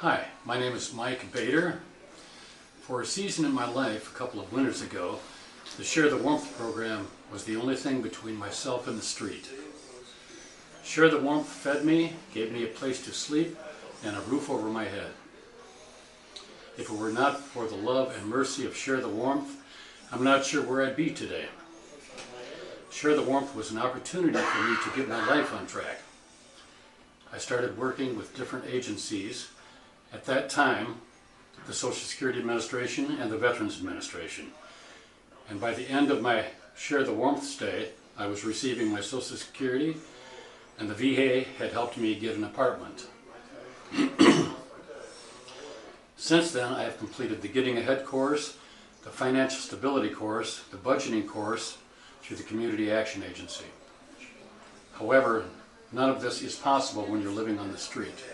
Hi, my name is Mike Bader. For a season in my life, a couple of winters ago, the Share the Warmth program was the only thing between myself and the street. Share the Warmth fed me, gave me a place to sleep, and a roof over my head. If it were not for the love and mercy of Share the Warmth, I'm not sure where I'd be today. Share the Warmth was an opportunity for me to get my life on track. I started working with different agencies. At that time, the Social Security Administration and the Veterans Administration. And by the end of my Share the Warmth stay, I was receiving my Social Security, and the VA had helped me get an apartment. Since then, I have completed the Getting Ahead course, the Financial Stability course, the Budgeting course through the Community Action Agency. However, none of this is possible when you're living on the street.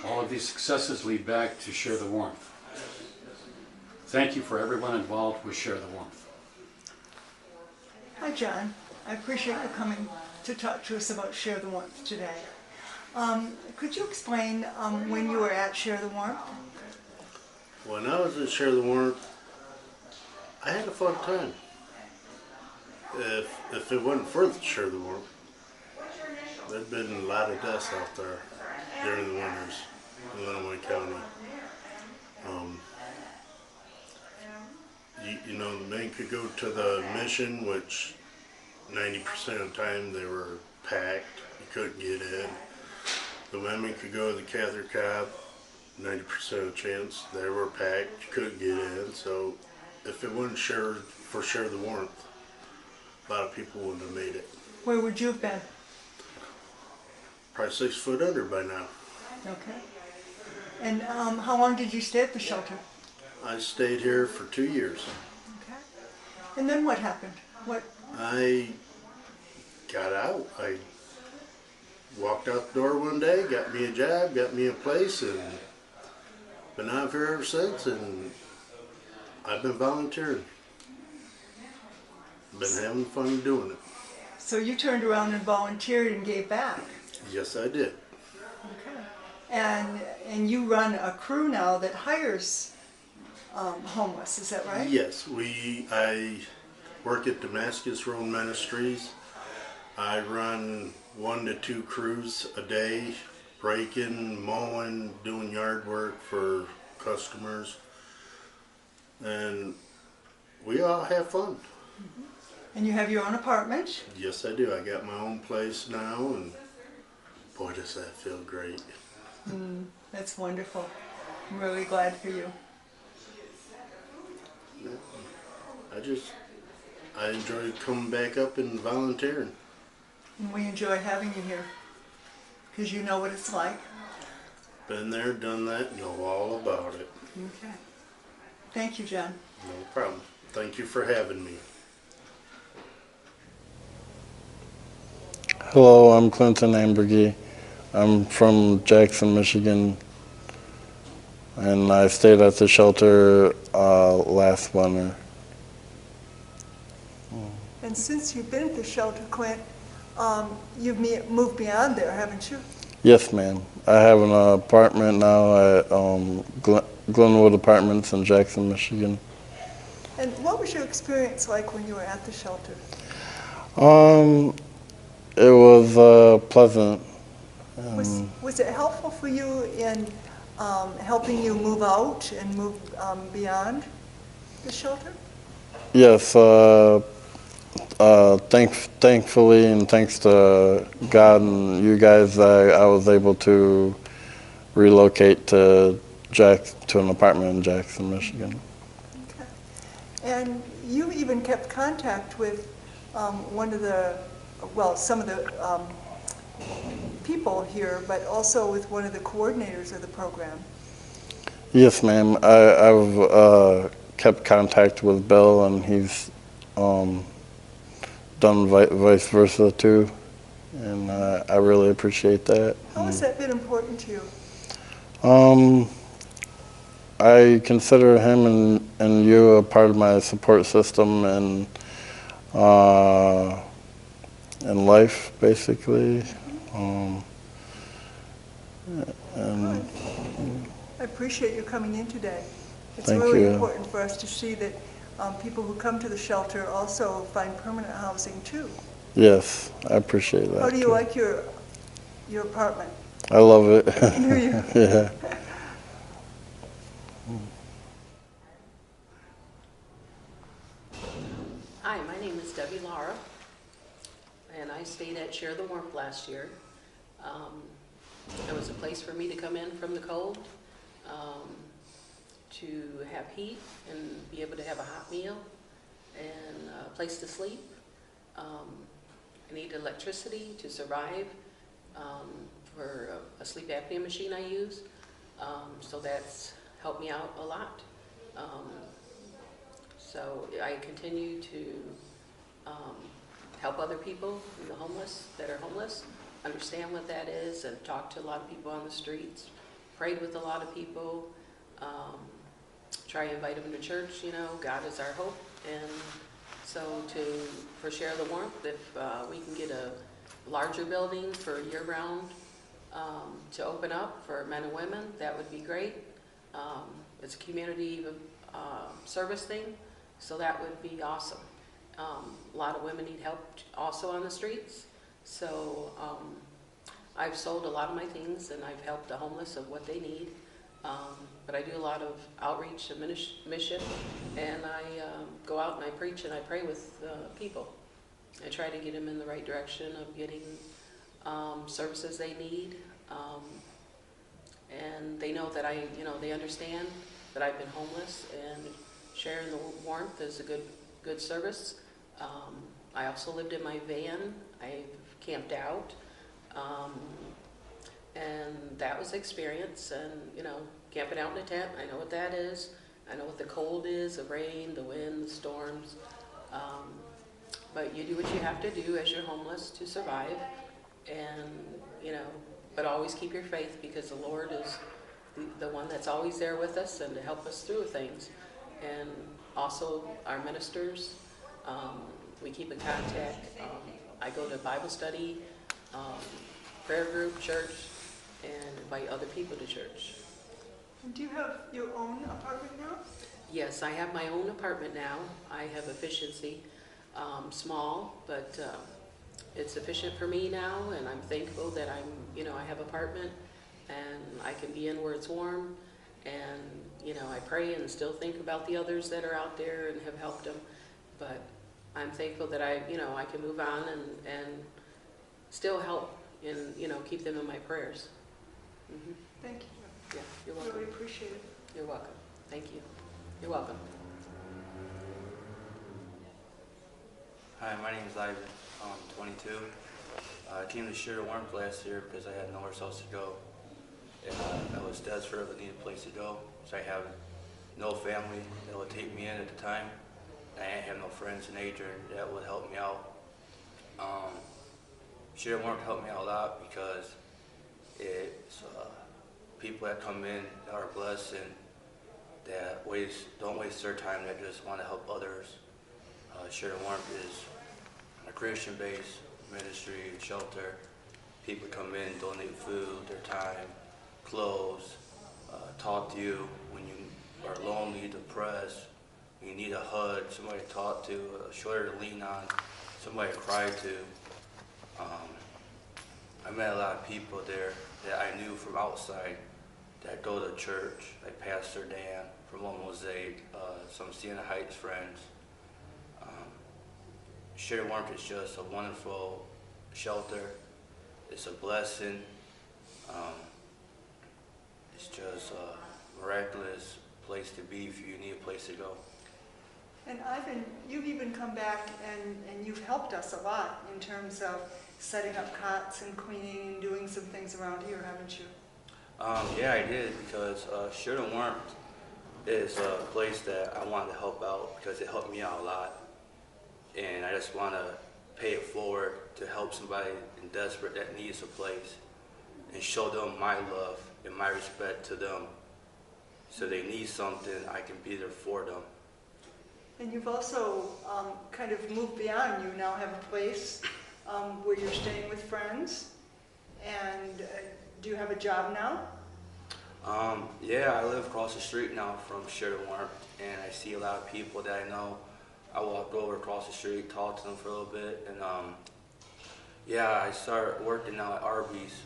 All of these successes lead back to Share the Warmth. Thank you for everyone involved with Share the Warmth. Hi John, I appreciate you coming to talk to us about Share the Warmth today. Could you explain when you were at Share the Warmth? When I was at Share the Warmth, I had a fun time. If it wasn't for the Share the Warmth, there'd been a lot of deaths out there during the winters in Illinois County. You know, the men could go to the mission, which 90% of the time they were packed. You couldn't get in. The women could go to the Catholic Cobb, 90% of the chance they were packed. You couldn't get in. So if it wasn't Share the Warmth, a lot of people wouldn't have made it. Where would you have been? Probably 6 foot under by now. Okay. And how long did you stay at the shelter? I stayed here for 2 years. Okay. And then what happened? I got out. I walked out the door one day, got me a job, got me a place, and been out here ever since, and I've been volunteering. Been having fun doing it. So you turned around and volunteered and gave back. Yes, I did. Okay. And you run a crew now that hires homeless, is that right? Yes, I work at Damascus Road Ministries. I run 1 to 2 crews a day, raking, mowing, doing yard work for customers, and we all have fun. Mm-hmm. And you have your own apartment? Yes, I do. I got my own place now, and boy, does that feel great. That's wonderful. I'm really glad for you. I enjoy coming back up and volunteering. And we enjoy having you here because you know what it's like. Been there, done that, know all about it. Okay. Thank you, John. No problem. Thank you for having me. Hello, I'm Clinton Ambergy. I'm from Jackson, Michigan, and I stayed at the shelter last winter. And since you've been at the shelter, Clint, you've moved beyond there, haven't you? Yes, ma'am. I have an apartment now at Glenwood Apartments in Jackson, Michigan. And what was your experience like when you were at the shelter? It was pleasant. Was it helpful for you in helping you move out and move beyond the shelter? Yes, thankfully and thanks to God and you guys, I was able to relocate to an apartment in Jackson, Michigan. Okay. And you even kept contact with some of the people here, but also with one of the coordinators of the program. Yes, ma'am. I've kept contact with Bill, and he's done vice versa too, and I really appreciate that. How has that been important to you? I consider him and you a part of my support system and life, basically. And I appreciate you coming in today. It's Thank really you. important for us to see that people who come to the shelter also find permanent housing too. yes, I appreciate that. How do you too. like your apartment? I love it. Do you? Yeah. Hi, my name is Debbie Lara, and I stayed at Share the Warmth last year. It was a place for me to come in from the cold, to have heat and be able to have a hot meal and a place to sleep. I need electricity to survive for a sleep apnea machine I use, so that's helped me out a lot. So I continue to help other people, the homeless, that are homeless, understand what that is, and talk to a lot of people on the streets, prayed with a lot of people, try to invite them to church, you know, God is our hope. And so for Share the Warmth, if we can get a larger building for year-round to open up for men and women, that would be great. It's a community service thing, so that would be awesome. A lot of women need help also on the streets, so I've sold a lot of my things and I've helped the homeless of what they need. But I do a lot of outreach and mission, and I go out and I preach and I pray with people. I try to get them in the right direction of getting services they need, and they know that they understand that I've been homeless, and Sharing the Warmth is a good service. I also lived in my van. I've camped out, and that was experience. And camping out in a tent, I know what that is. I know what the cold is, the rain, the wind, the storms. But you do what you have to do as you're homeless to survive, and but always keep your faith, because the Lord is the one that's always there with us and to help us through things. And also our ministers, we keep in contact. I go to Bible study, prayer group, church, and invite other people to church. And do you have your own apartment now? Yes, I have my own apartment now. I have efficiency, small, but it's sufficient for me now, and I'm thankful that I have an apartment and I can be in where it's warm. And I pray and still think about the others that are out there and have helped them. But I'm thankful that I can move on and still help and keep them in my prayers. Mm-hmm. Thank you. Yeah, you're welcome. Really appreciate it. You're welcome. Thank you. You're welcome. Hi, my name is Ivan. I'm 22. I came to Share the Warmth last year because I had nowhere else to go. And I was desperate, but needed a place to go. So I have no family that would take me in at the time. I didn't have no friends in Adrian that would help me out. Share the Warmth helped me out a lot because it's people that come in that are blessed and that don't waste their time, that just want to help others. Share the Warmth is a Christian-based ministry, shelter. People come in, donate food, their time, clothes, talk to you when you are lonely, depressed, when you need a hug, somebody to talk to, a shoulder to lean on, somebody to cry to. I met a lot of people there that I knew from outside that go to church, like Pastor Dan from One Mosaic, some Siena Heights friends. Share the Warmth is just a wonderful shelter. It's a blessing. It's just a miraculous place to be if you need a place to go. And Ivan, you've even come back and you've helped us a lot in terms of setting up cots and cleaning and doing some things around here, haven't you? Yeah, I did, because Share the Warmth is a place that I wanted to help out because it helped me out a lot. And I just want to pay it forward to help somebody in desperate that needs a place and show them my love and my respect to them. So they need something, I can be there for them. And you've also kind of moved beyond. You now have a place where you're staying with friends, and do you have a job now? Yeah, I live across the street now from Share the Warmth, and I see a lot of people that I know. I walk over across the street, talk to them for a little bit, and yeah, I started working now at Arby's.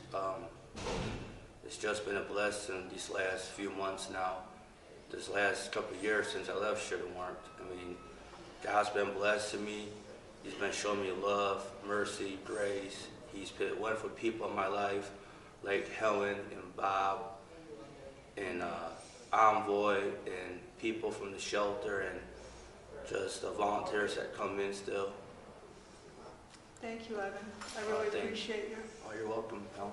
It's just been a blessing these last few months now. This last couple of years since I left Share the Warmth. I mean, God's been blessing me. He's been showing me love, mercy, grace. He's put wonderful people in my life, like Helen and Bob and Envoy and people from the shelter and just the volunteers that come in still. Thank you, Evan. I really Thank you. appreciate you. Oh, you're welcome, Helen.